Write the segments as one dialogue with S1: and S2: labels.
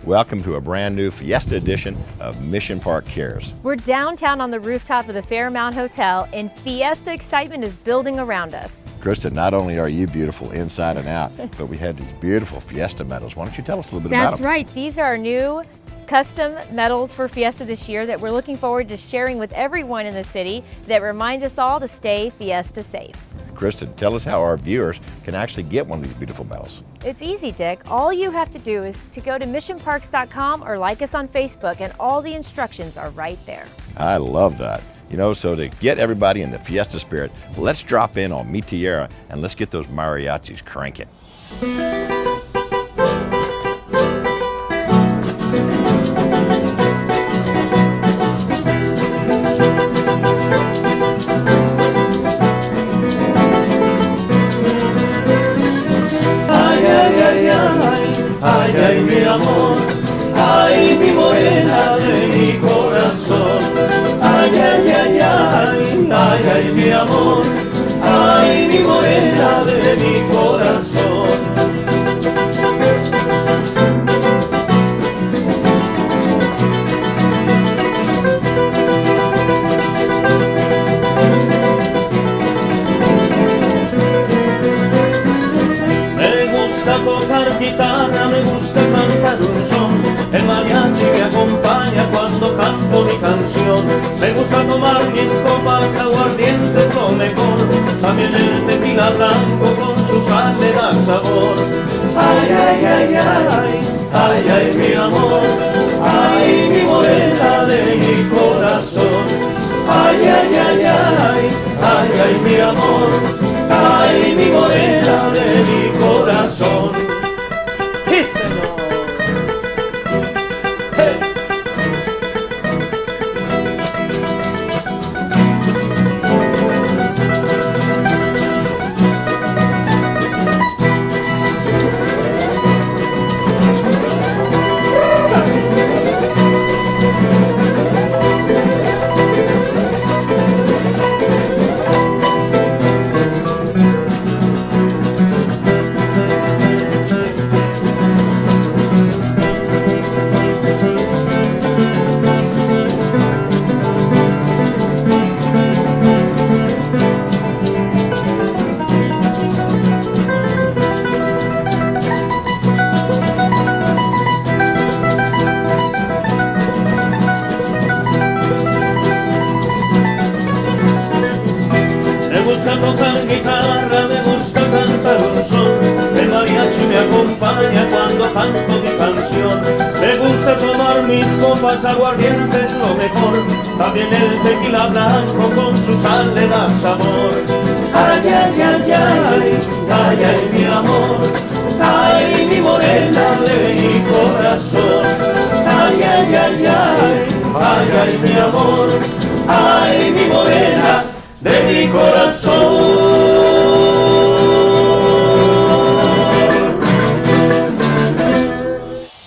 S1: Welcome to a brand new Fiesta edition of Mission Park Cares.
S2: We're downtown on the rooftop of the Fairmount Hotel, and Fiesta excitement is building around us.
S1: Krista, not only are you beautiful inside and out, but we have these beautiful Fiesta medals. Why don't you tell us a little bit about them?
S2: That's right. These are our new custom medals for Fiesta this year that we're looking forward to sharing with everyone in the city that reminds us all to stay Fiesta safe.
S1: Kristen, tell us how our viewers can actually get one of these beautiful medals.
S2: It's easy, Dick. All you have to do is to go to missionparks.com or like us on Facebook, and all the instructions are right there.
S1: I love that. You know, so to get everybody in the Fiesta spirit, let's drop in on Tierra and let's get those mariachis cranking.
S3: Ay, mi amor, ay, mi morena de mi corazón. Ay, ay, ay, ay, ay, ay, mi amor, ay, mi morena de mi corazón. Tocar guitarra, me gusta cantar un son. El mariachi me acompaña cuando canto mi canción. Me gusta tomar mis copas, aguardiente es lo mejor. También el tequila blanco con su sal le da sabor. Ay, ay, ay, ay, ay, ay, mi amor, ay, mi morena de mi corazón. Ay, ay, ay, ay, ay, ay, mi amor, ay, mi morena de mi corazón. ¡Sí, señor! ¡Hey! Tocar guitarra, me gusta cantar un son. El mariachi me acompaña cuando canto mi canción. Me gusta tomar mis copas, aguardiente es lo mejor. También el tequila blanco con su sal le da sabor. Ay, ay, ay, ay, ay, ay, mi amor, ay, mi morena de mi corazón. Ay, ay, ay, ay, ay, ay, mi amor, ay, mi morena de mi corazón.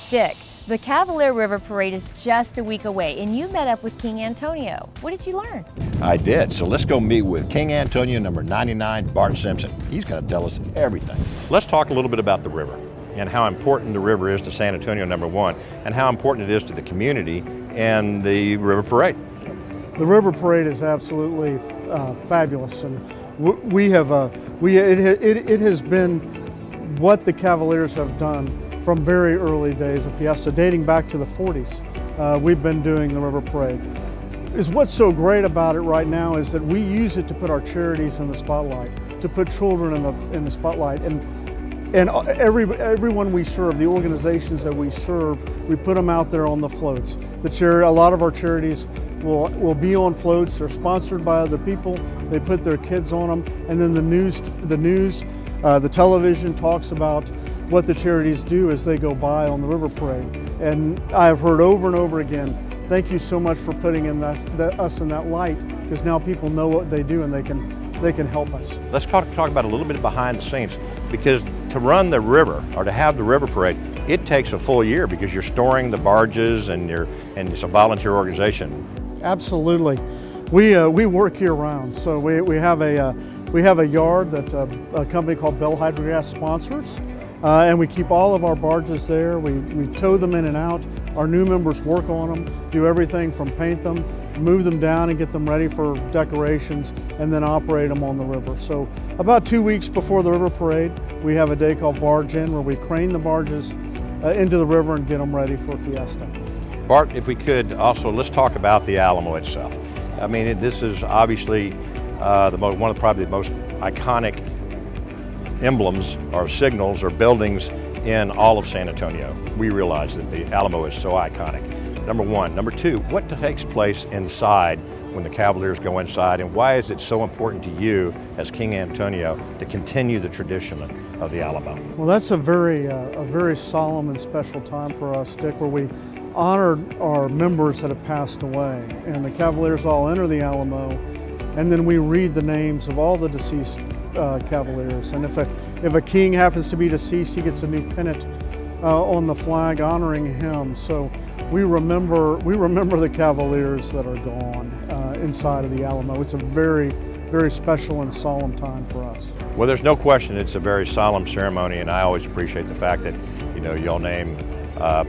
S2: Dick, the Cavalier River Parade is just a week away, and you met up with King Antonio. What did you learn?
S1: I did, so let's go meet with King Antonio number 99, Bart Simpson. He's going to tell us everything. Let's talk a little bit about the river and how important the river is to San Antonio number 1, and how important it is to the community and the river parade.
S4: The river parade is absolutely fabulous, and it has been what the Cavaliers have done from very early days of Fiesta, dating back to the 40s. We've been doing the river parade. What's so great about it right now is that we use it to put our charities in the spotlight, to put children in the spotlight, and everyone we serve, the organizations that we serve, we put them out there on the floats. A lot of our charities will be on floats. They're sponsored by other people. They put their kids on them, and then the television talks about what the charities do as they go by on the river parade. And I have heard over and over again, thank you so much for putting us in that light, because now people know what they do and they can help us.
S1: Let's talk about a little bit behind the scenes, because to run the river or to have the river parade, it takes a full year because you're storing the barges and it's a volunteer organization.
S4: Absolutely. We work year round. So we have a yard that a company called Bell Hydrogas sponsors. And we keep all of our barges there. We tow them in and out. Our new members work on them, do everything from paint them, move them down and get them ready for decorations, and then operate them on the river. So about 2 weeks before the river parade, we have a day called Barge In, where we crane the barges into the river and get them ready for Fiesta.
S1: Bart, if we could also, let's talk about the Alamo itself. I mean, this is obviously one of probably the most iconic emblems or signals or buildings in all of San Antonio. We realize that the Alamo is so iconic. Number one. Number two, what takes place inside when the Cavaliers go inside, and why is it so important to you as King Antonio to continue the tradition of the Alamo?
S4: Well, that's a very solemn and special time for us, Dick, where we honor our members that have passed away. And the Cavaliers all enter the Alamo, and then we read the names of all the deceased Cavaliers. And if a king happens to be deceased, he gets a new pennant on the flag honoring him. So we remember the Cavaliers that are gone inside of the Alamo. It's a very special and solemn time for us.
S1: Well, there's no question it's a very solemn ceremony, and I always appreciate the fact that, you know, y'all name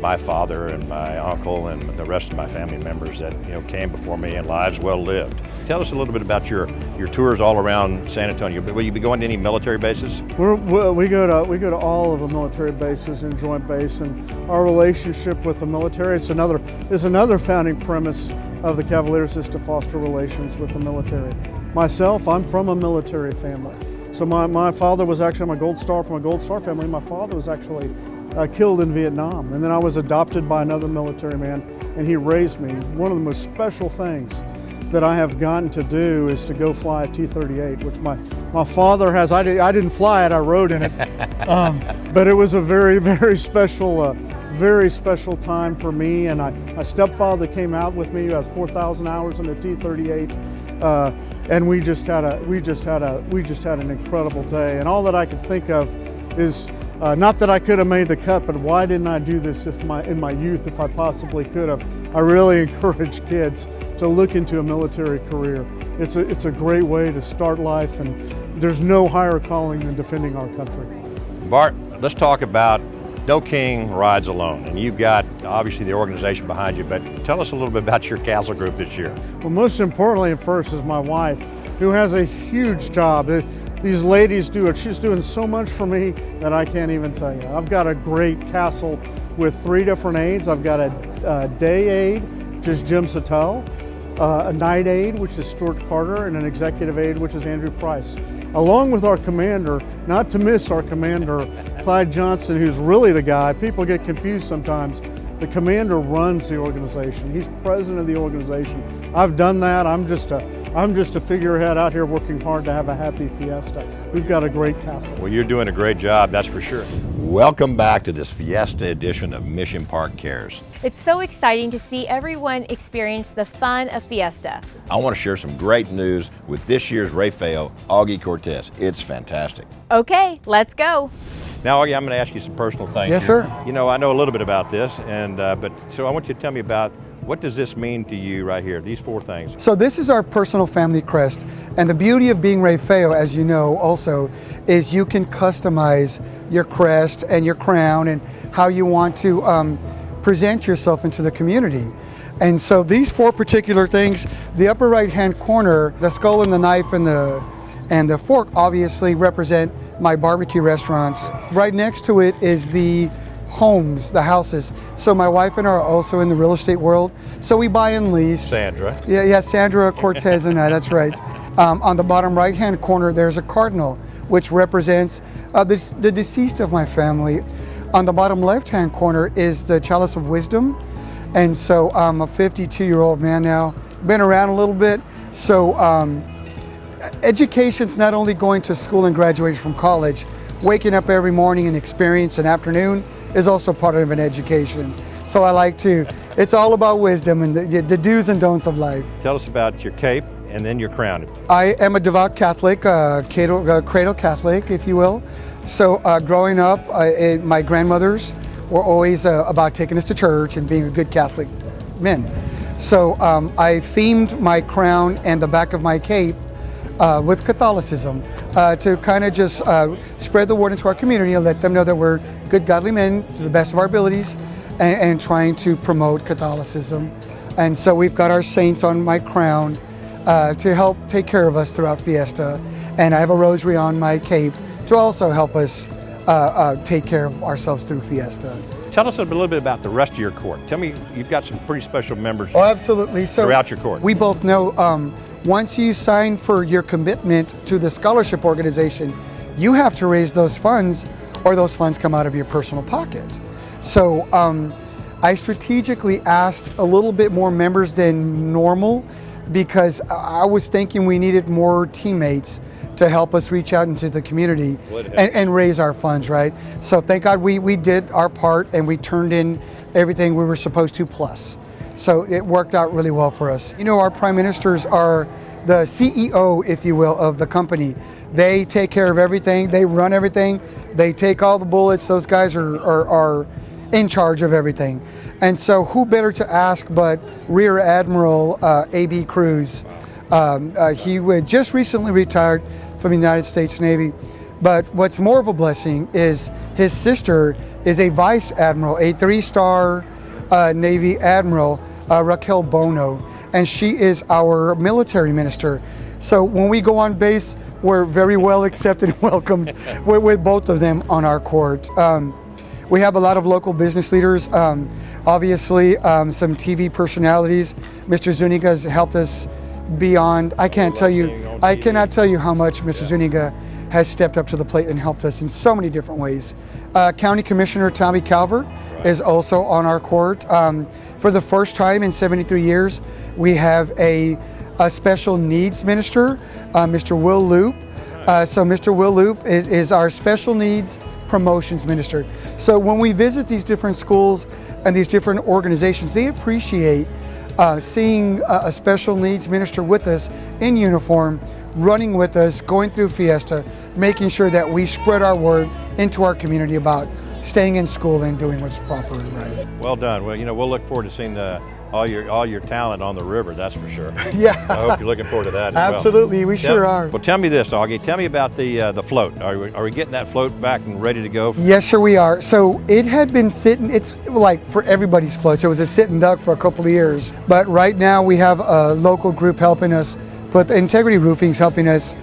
S1: my father and my uncle and the rest of my family members that, you know, came before me and lives well lived. Tell us a little bit about your tours all around San Antonio. Will you be going to any military bases?
S4: We go to all of the military bases and Joint Base, and our relationship with the military, it's another founding premise of the Cavaliers, is to foster relations with the military. Myself, I'm from a military family. So my father was actually, I'm a Gold Star from a Gold Star family. My father was actually killed in Vietnam, and then I was adopted by another military man, and he raised me. One of the most special things that I have gotten to do is to go fly a T-38, which my father has. I didn't fly it, I rode in it, but it was a very special time for me. And my stepfather came out with me, who has 4,000 hours in a T-38, and we just had an incredible day. And all that I could think of is, not that I could have made the cut, but why didn't I do this in my youth if I possibly could have? I really encourage kids to look into a military career. It's a great way to start life, and there's no higher calling than defending our country.
S1: Bart, let's talk about No King Rides Alone, and you've got obviously the organization behind you, but tell us a little bit about your castle group this year.
S4: Well, most importantly at first is my wife, who has a huge job. These ladies do it. She's doing so much for me that I can't even tell you. I've got a great castle with 3 different aides. I've got a day aide, which is Jim Sattel, a night aide, which is Stuart Carter, and an executive aide, which is Andrew Price. Along with our commander, not to miss our commander, Clyde Johnson, who's really the guy. People get confused sometimes. The commander runs the organization. He's president of the organization. I've done that. I'm just a figurehead out here working hard to have a happy Fiesta. We've got a great castle.
S1: Well, you're doing a great job, that's for sure. Welcome back to this Fiesta edition of Mission Park Cares.
S2: It's so exciting to see everyone experience the fun of Fiesta.
S1: I want to share some great news with this year's Rey Feo Cortez. It's fantastic.
S2: Okay, let's go.
S1: Now, Augie, I'm going to ask you some personal things.
S5: Yes,
S1: here.
S5: sir.
S1: You know, I know a little bit about this, so I want you to tell me about, what does this mean to you right here, these 4 things?
S5: So this is our personal family crest, and the beauty of being Rey Feo, as you know also, is you can customize your crest and your crown and how you want to present yourself into the community. And so these 4 particular things, the upper right-hand corner, the skull and the knife and the fork obviously represent my barbecue restaurants. Right next to it is the homes, the houses. So my wife and I are also in the real estate world. So we buy and lease.
S1: Sandra.
S5: Yeah, Sandra Cortez and I, that's right. On the bottom right-hand corner, there's a cardinal, which represents the deceased of my family. On the bottom left-hand corner is the chalice of wisdom. And so I'm a 52-year-old man now, been around a little bit. So education's not only going to school and graduating from college, waking up every morning and experience an afternoon is also part of an education. So I like to, it's all about wisdom and the do's and don'ts of life.
S1: Tell us about your cape and then your crown.
S5: I am a devout Catholic, cradle Catholic, if you will. So growing up, my grandmothers were always about taking us to church and being a good Catholic men. So I themed my crown and the back of my cape with Catholicism to kind of just spread the word into our community and let them know that we're good, godly men to the best of our abilities and trying to promote Catholicism. And so we've got our saints on my crown to help take care of us throughout Fiesta. And I have a rosary on my cape to also help us take care of ourselves through Fiesta.
S1: Tell us a little bit about the rest of your court. Tell me, you've got some pretty special members
S5: Oh, absolutely. So
S1: throughout your court.
S5: We both know once you sign for your commitment to the scholarship organization, you have to raise those funds or those funds come out of your personal pocket. So I strategically asked a little bit more members than normal because I was thinking we needed more teammates to help us reach out into the community and raise our funds, right? So thank God we did our part and we turned in everything we were supposed to plus. So it worked out really well for us. You know, our prime ministers are the CEO, if you will, of the company. They take care of everything, they run everything, they take all the bullets. Those guys are in charge of everything. And so who better to ask but Rear Admiral A.B. Cruz. He just recently retired from the United States Navy. But what's more of a blessing is his sister is a Vice Admiral, a 3-star Navy Admiral, Raquel Bono, and she is our military minister. So when we go on base, we're very well accepted and welcomed with both of them on our court. We have a lot of local business leaders, obviously some TV personalities. Mr. Zuniga has helped us beyond, I cannot tell you how much Mr. Zuniga has stepped up to the plate and helped us in so many different ways. County Commissioner Tommy Calvert is also on our court. For the first time in 73 years, we have a special needs minister, Mr. Will Loop. So Mr. Will Loop is our special needs promotions minister. So when we visit these different schools and these different organizations, they appreciate seeing a special needs minister with us in uniform, running with us, going through Fiesta, making sure that we spread our word into our community about staying in school and doing what's proper and right.
S1: Well done. Well, you know, we'll look forward to seeing all your talent on the river, that's for sure.
S5: Yeah.
S1: I hope you're looking forward to that as
S5: Absolutely, we sure are.
S1: Well, tell me this, Augie. Tell me about the float. Are we getting that float back and ready to go?
S5: Yes, sir, we are. So it had been sitting, it's like for everybody's floats. It was a sitting duck for a couple of years. But right now we have a local group helping us, but Integrity Roofing's helping us,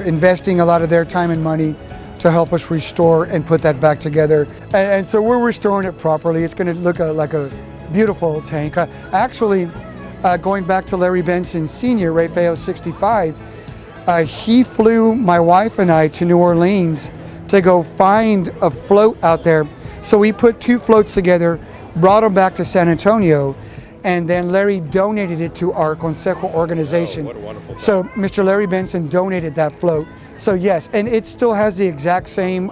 S5: investing a lot of their time and money to help us restore and put that back together. And so we're restoring it properly. It's going to look like a beautiful tank. Actually, going back to Larry Benson Sr., Rey Feo 65, he flew my wife and I to New Orleans to go find a float out there. So we put 2 floats together, brought them back to San Antonio, and then Larry donated it to our Consejo organization.
S1: Oh, what a wonderful
S5: So Mr. Larry Benson donated that float. So yes, and it still has the exact same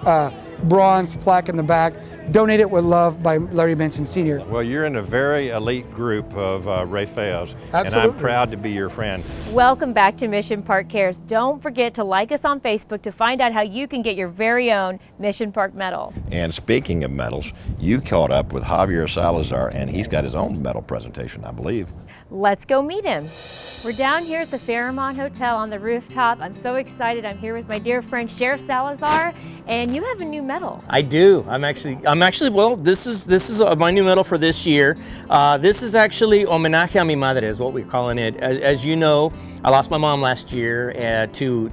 S5: bronze plaque in the back, donated with love by Larry Benson Sr.
S1: Well, you're in a very elite group of Rey Feos, and
S5: Absolutely.
S1: I'm proud to be your friend.
S2: Welcome back to Mission Park Cares. Don't forget to like us on Facebook to find out how you can get your very own Mission Park medal.
S1: And speaking of medals, you caught up with Javier Salazar, and he's got his own medal presentation, I believe.
S2: Let's go meet him. We're down here at the Fairmont Hotel on the rooftop. I'm so excited. I'm here with my dear friend Sheriff Salazar, and you have a new medal.
S6: I do. I'm actually well, this is my new medal for this year. This is actually homenaje a mi madre is what we're calling it. As you know, I lost my mom last year to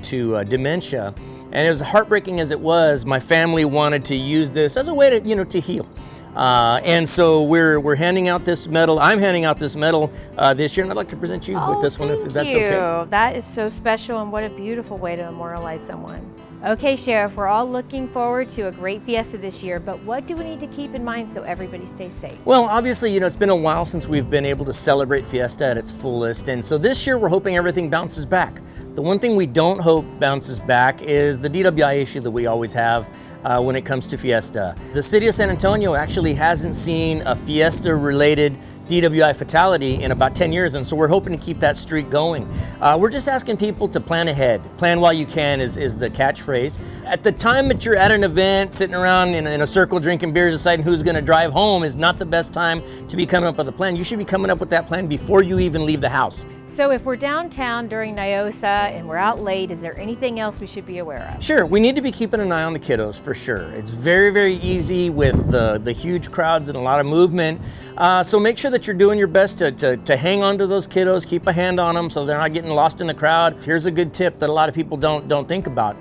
S6: dementia, and as heartbreaking as it was, my family wanted to use this as a way to to heal. And so we're handing out this medal. I'm handing out this medal this year, and I'd like to present you with this one, if that's okay.
S2: That is so special, and what a beautiful way to memorialize someone. Okay, Sheriff, we're all looking forward to a great Fiesta this year, but what do we need to keep in mind so everybody stays safe?
S6: Well, obviously, it's been a while since we've been able to celebrate Fiesta at its fullest, and so this year we're hoping everything bounces back. The one thing we don't hope bounces back is the DWI issue that we always have when it comes to Fiesta. The city of San Antonio actually hasn't seen a Fiesta-related DWI fatality in about 10 years, and so we're hoping to keep that streak going. We're just asking people to plan ahead. Plan while you can is the catchphrase. At the time that you're at an event, sitting around in a circle drinking beers, deciding who's going to drive home is not the best time to be coming up with a plan. You should be coming up with that plan before you even leave the house.
S2: So if we're downtown during NIOSA and we're out late, is there anything else we should be aware of?
S6: Sure, we need to be keeping an eye on the kiddos for sure. It's very, very easy with the huge crowds and a lot of movement. So make sure that you're doing your best to hang on to those kiddos, keep a hand on them so they're not getting lost in the crowd. Here's a good tip that a lot of people don't think about.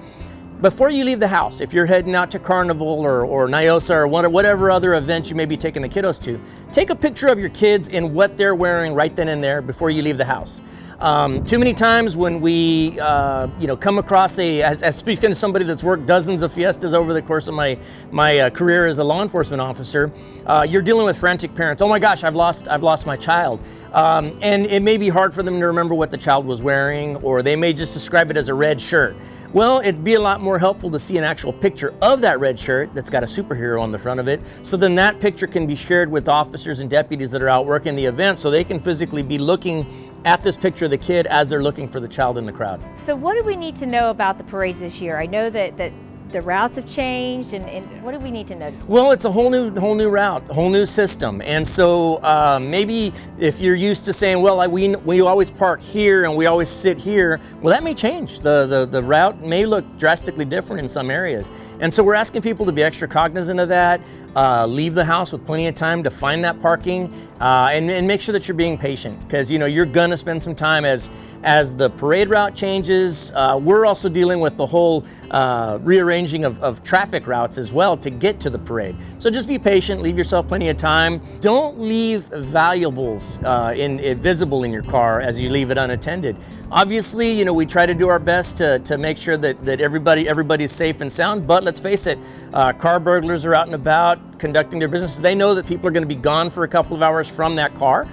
S6: Before you leave the house, if you're heading out to Carnival or NIOSA or whatever other event you may be taking the kiddos to, take a picture of your kids and what they're wearing right then and there before you leave the house. Too many times when we come across as speaking to somebody that's worked dozens of fiestas over the course of my career as a law enforcement officer, you're dealing with frantic parents. Oh my gosh, I've lost my child. And it may be hard for them to remember what the child was wearing, or they may just describe it as a red shirt. Well, it'd be a lot more helpful to see an actual picture of that red shirt that's got a superhero on the front of it, so then that picture can be shared with officers and deputies that are out working the event, so they can physically be looking at this picture of the kid as they're looking for the child in the crowd.
S2: So what do we need to know about the parades this year? I know that the routes have changed, and what do we need to know?
S6: Well, it's a whole new route, a whole new system, and so maybe if you're used to saying, well, we always park here and we always sit here, well, that may change. The route may look drastically different in some areas, and so we're asking people to be extra cognizant of that. Leave the house with plenty of time to find that parking, and make sure that you're being patient, because you're gonna spend some time as the parade route changes. We're also dealing with the whole rearranging of traffic routes as well to get to the parade. So just be patient, leave yourself plenty of time. Don't leave valuables visible in your car as you leave it unattended. Obviously, we try to do our best to make sure that everybody's safe and sound, but let's face it, car burglars are out and about conducting their business. They know that people are going to be gone for a couple of hours from that car.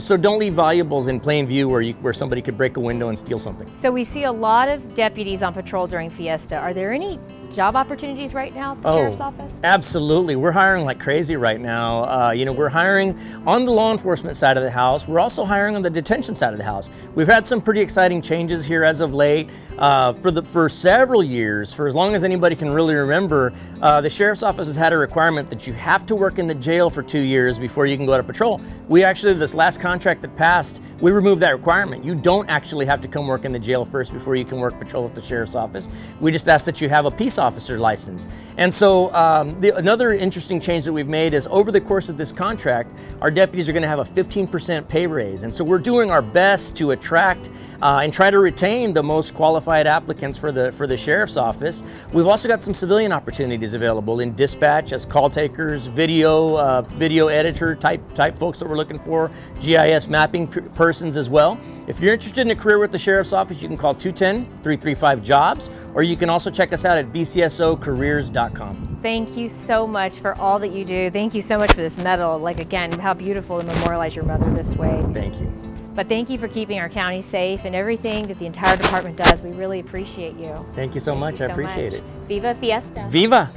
S6: So don't leave valuables in plain view where somebody could break a window and steal something.
S2: So we see a lot of deputies on patrol during Fiesta. Are there any job opportunities right now at the Sheriff's Office?
S6: Absolutely. We're hiring like crazy right now. We're hiring on the law enforcement side of the house. We're also hiring on the detention side of the house. We've had some pretty exciting changes here as of late. For several years, for as long as anybody can really remember, the Sheriff's Office has had a requirement that you have to work in the jail for 2 years before you can go to patrol. We actually, this last contract that passed, we removed that requirement. You don't actually have to come work in the jail first before you can work patrol at the Sheriff's Office. We just ask that you have a peace officer license. And so another interesting change that we've made is over the course of this contract, our deputies are going to have a 15% pay raise. And so we're doing our best to attract and try to retain the most qualified applicants for the Sheriff's Office. We've also got some civilian opportunities available in dispatch as call takers, video editor type folks that we're looking for, GIS mapping persons as well. If you're interested in a career with the Sheriff's Office, you can call 210-335-JOBS, or you can also check us out at bcsocareers.com.
S2: Thank you so much for all that you do. Thank you so much for this medal. Again, how beautiful to memorialize your mother this way.
S6: Thank you.
S2: But thank you for keeping our county safe and everything that the entire department does. We really appreciate you.
S6: Thank you so much. I appreciate it.
S2: Viva Fiesta.
S6: Viva!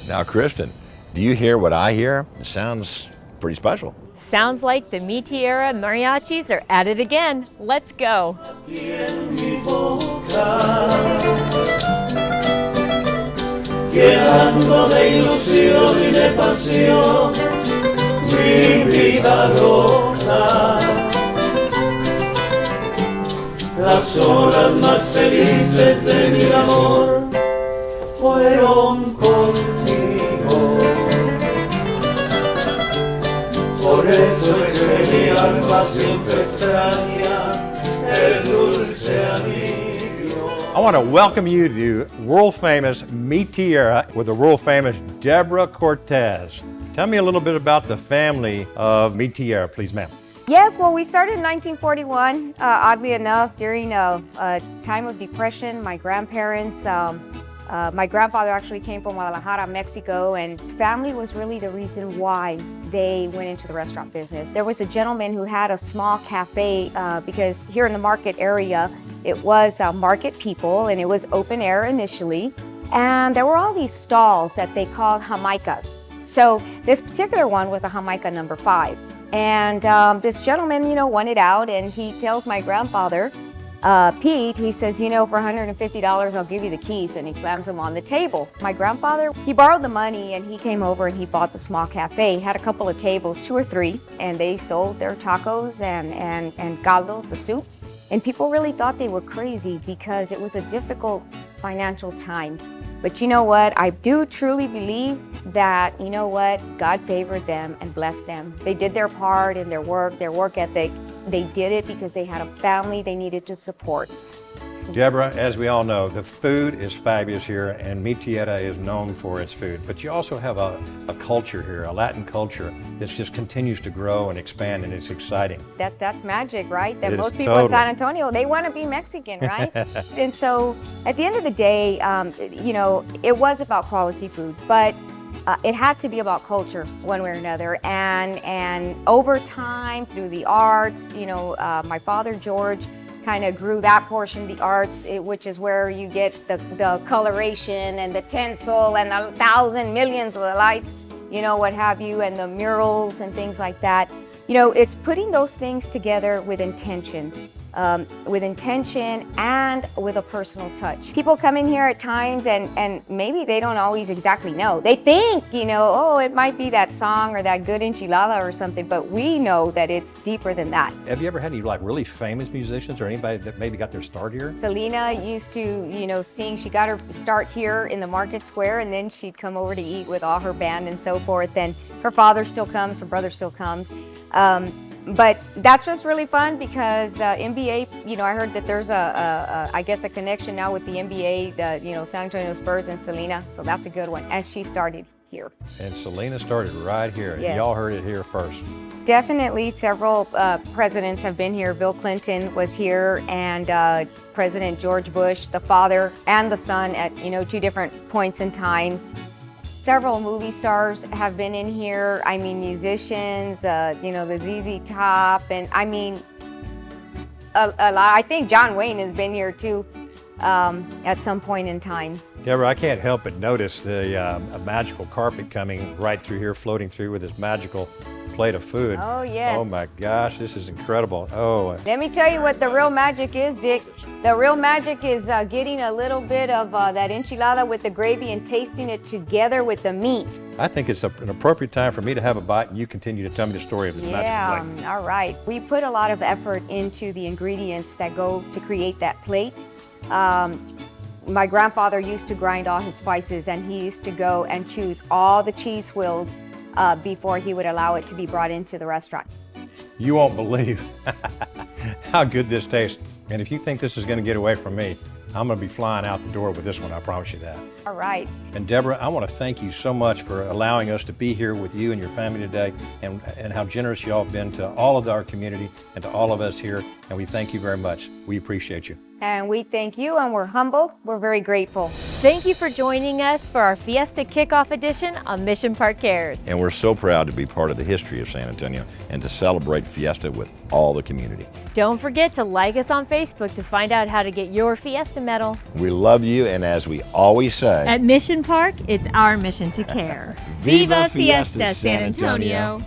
S1: Now, Kristen, do you hear what I hear? It sounds pretty special.
S2: Sounds like the Mi Tierra mariachis are at it again. Let's go.
S3: Llenando de ilusión y de pasión mi vida loca. Las horas más felices de mi amor fueron contigo. Por eso es que mi alma siempre extraña el dulce anillo.
S1: I want to welcome you to world famous Mi Tierra with the world famous Deborah Cortez. Tell me a little bit about the family of Mi Tierra, please, ma'am.
S7: Yes, well, we started in 1941. Oddly enough, during a time of depression, my grandparents, my grandfather actually came from Guadalajara, Mexico, and family was really the reason why they went into the restaurant business. There was a gentleman who had a small cafe because here in the market area, it was market people and it was open air initially. And there were all these stalls that they called Jamaicas. So this particular one was a Jamaica number 5. And this gentleman, you know, wanted out, and he tells my grandfather, Pete, he says, you know, for $150, I'll give you the keys, and he slams them on the table. My grandfather, he borrowed the money, and he came over and he bought the small cafe. He had a couple of tables, 2 or 3, and they sold their tacos and caldos, the soups. And people really thought they were crazy because it was a difficult financial time. But you know what? I do truly believe that, you know what? God favored them and blessed them. They did their part in their work ethic. They did it because they had a family they needed to support.
S1: Deborah, as we all know, the food is fabulous here, and Mi Tierra is known for its food. But you also have a culture here, a Latin culture, that just continues to grow and expand, and it's exciting.
S7: That's magic, right? That
S1: It
S7: most
S1: is
S7: people in
S1: totally.
S7: San Antonio, they want to be Mexican, right? And so at the end of the day, you know, it was about quality food, but it had to be about culture one way or another. And over time, through the arts, you know, my father, George, kind of grew that portion, the arts, which is where you get the coloration and the tinsel and the 1,000 millions of the lights, you know, what have you, and the murals and things like that. You know, it's putting those things together with intention and with a personal touch. People come in here at times and maybe they don't always exactly know. They think, you know, oh, it might be that song or that good enchilada or something, but we know that it's deeper than that.
S1: Have you ever had any like really famous musicians or anybody that maybe got their start here?
S7: Selena used to, you know, sing. She got her start here in the market square, and then she'd come over to eat with all her band and so forth. And her father still comes, her brother still comes. But that's just really fun because NBA, you know, I heard that there's I guess a connection now with the NBA, you know, San Antonio Spurs and Selena. So that's a good one. And she started here.
S1: And Selena started right here.
S7: Yes.
S1: Y'all heard it here first.
S7: Definitely several presidents have been here. Bill Clinton was here, and President George Bush, the father and the son at, you know, 2 different points in time. Several movie stars have been in here. I mean, musicians, you know, the ZZ Top, and I mean, a lot. I think John Wayne has been here too at some point in time.
S1: Deborah, I can't help but notice the a magical carpet coming right through here, floating through with this magical plate of food.
S7: Oh, yes.
S1: Oh my gosh, this is incredible. Oh.
S7: Let me tell you what the real magic is, Dick. The real magic is getting a little bit of that enchilada with the gravy and tasting it together with the meat.
S1: I think it's an appropriate time for me to have a bite and you continue to tell me the story of this magical plate.
S7: All right. We put a lot of effort into the ingredients that go to create that plate. My grandfather used to grind all his spices, and he used to go and choose all the cheese wheels before he would allow it to be brought into the restaurant.
S1: You won't believe how good this tastes. And if you think this is going to get away from me, I'm going to be flying out the door with this one, I promise you that.
S7: All right.
S1: And Deborah, I want to thank you so much for allowing us to be here with you and your family today, and how generous you all have been to all of our community and to all of us here. And we thank you very much. We appreciate you.
S7: And we thank you, and we're humbled. We're very grateful.
S2: Thank you for joining us for our Fiesta Kickoff Edition on Mission Park Cares.
S1: And we're so proud to be part of the history of San Antonio and to celebrate Fiesta with all the community.
S2: Don't forget to like us on Facebook to find out how to get your Fiesta medal.
S1: We love you, and as we always say,
S2: At Mission Park, it's our mission to care.
S1: Viva Fiesta, San Antonio.